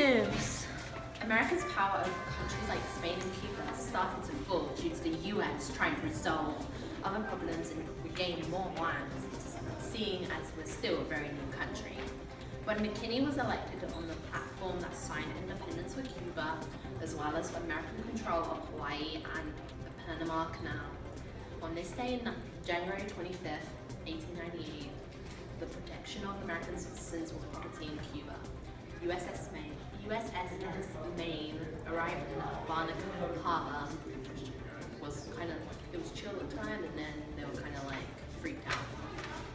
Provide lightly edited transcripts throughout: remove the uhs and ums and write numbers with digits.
news. America's power over countries like Spain and Cuba started to fall due to the US trying to resolve other problems and regain more land, seeing as we're still a very new country. When McKinney was elected on the platform that signed independence for Cuba, as well as for American control of Hawaii and the Panama Canal. On this day, January 25th, 1898, the protection of American citizens was property in Cuba. USS Maine arrived in Havana Harbor, which was kind of, it was chill at the time, and then they were kind of like freaked out.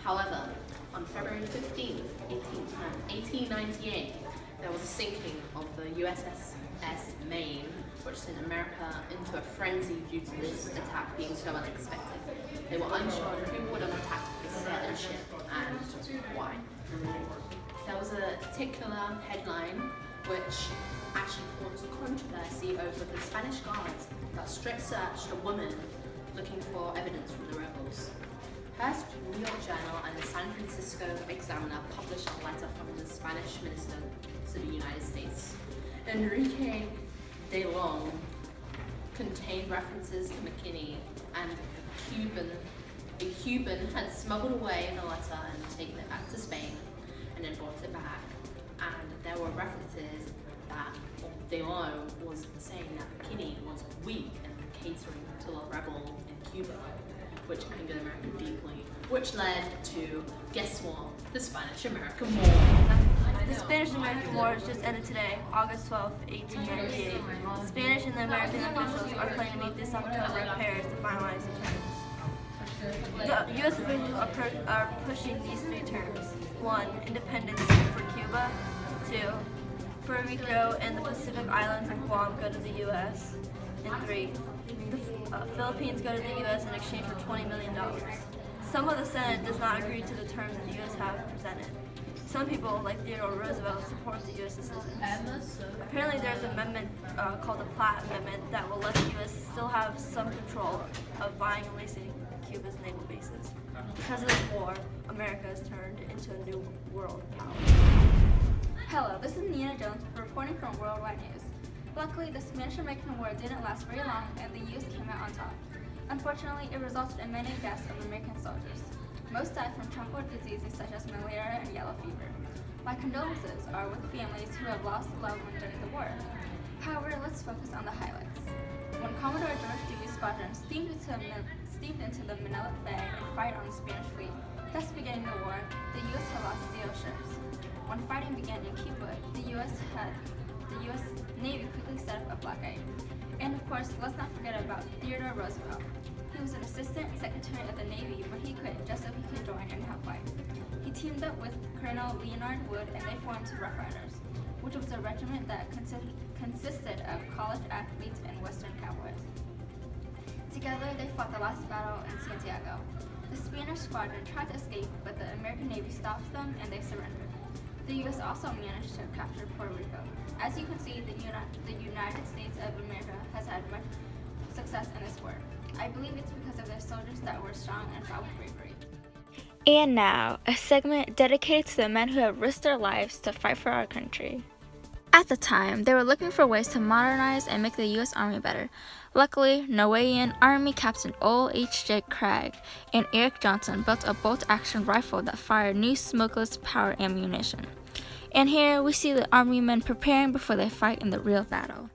However, on February 15th, 1898, there was a sinking of the USS Maine, which sent America into a frenzy due to this attack being so unexpected. They were unsure who would have attacked this certain ship and why. There was a particular headline which actually caused controversy over the Spanish guards that strip searched a woman looking for evidence from the rebels. First, New York Journal and the San Francisco Examiner published a letter from the Spanish minister to the United States. Enrique de Long contained references to McKinney, and a Cuban had smuggled away the letter and taken it back to Spain and then brought it back. And there were references that de Long was saying that McKinney was weak and catering to the rebel in Cuba, which angered America deeply, which led to, guess what, the Spanish-American War. The Spanish-American War just ended today, August 12, 1898. The Spanish and the American officials are planning to meet this October in Paris to finalize the terms. The U.S. officials are pushing these three terms. 1. Independence for Cuba. 2. Puerto Rico and the Pacific Islands and Guam go to the U.S. And 3. The Philippines go to the U.S. in exchange for $20 million. Some of the Senate does not agree to the terms that the U.S. have presented. Some people, like Theodore Roosevelt, support the U.S. decisions. Apparently there's an amendment called the Platt Amendment that will let the U.S. still have some control of buying and leasing Cuba's naval bases. Because of this war, America has turned into a new world power. Hello, this is Nina Jones reporting from Worldwide News. Luckily, the Spanish-American War didn't last very long and the U.S. came out on top. Unfortunately, it resulted in many deaths of American soldiers. Most died from tropical diseases such as malaria and yellow fever. My condolences are with families who have lost a loved one during the war. However, let's focus on the highlights. When Commodore George Dewey's squadron steamed into the Manila Bay and fired on the Spanish fleet, thus beginning the war, the U.S. had lost 0 ships. When fighting began in Cuba, the U.S. Navy quickly set up a blockade. And of course, let's not forget about Theodore Roosevelt. He was an assistant secretary of the Navy, but he quit just so he could join and help fight. He teamed up with Colonel Leonard Wood and they formed Rough Riders, which was a regiment that consisted of college athletes and Western cowboys. Together, they fought the last battle in Santiago. The Spanish squadron tried to escape, but the American Navy stopped them and they surrendered. The U.S. also managed to capture Puerto Rico. As you can see, the United States of America has had much success in this war. I believe it's because of their soldiers that were strong and fought with bravery. And now, a segment dedicated to the men who have risked their lives to fight for our country. At the time, they were looking for ways to modernize and make the U.S. Army better. Luckily, Norwegian Army Captain Ole H.J. Craig and Eric Johnson built a bolt-action rifle that fired new smokeless powder ammunition. And here we see the Army men preparing before they fight in the real battle.